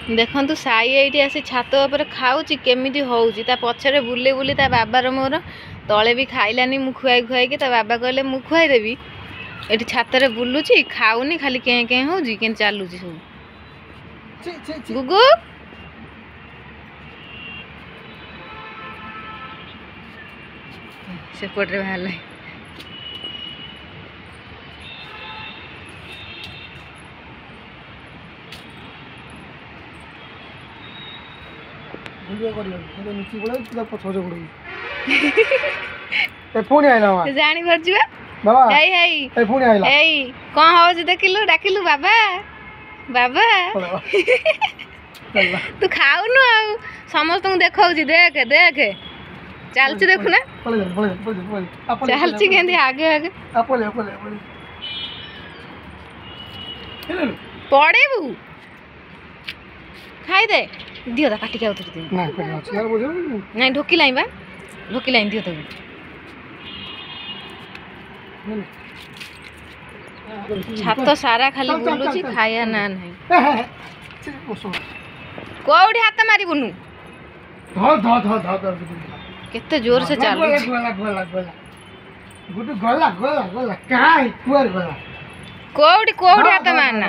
देखु साई ये आसी छात उपर खाऊँ केमी हूँ पछरे बुले बुली ता बाबार मोर तले भी खाइलानी मु खुआई खुआई ता बाबा कहले मु खुआईदेवी ये छातर बुलूची खाऊनी खाली कें कें हो चलुची सब गुगु सेपटे बाहर जानी पार्छु कौन हो देखिलु डाकिलु बाबा बाबा तू खाऊनु आ समस्त देखा देख देख चलची देखुना चलची के आगे आगे पड़ेबू खाई दे दियो ता काटिक नहीं ढोकी लाई बा ढोकी लाई दियो तब छात सारा खाली बुलुची खाया ना नहीं कोठी हाथ मारिबुनु केते जोर से चालू कोठी कोठी हाथ मारना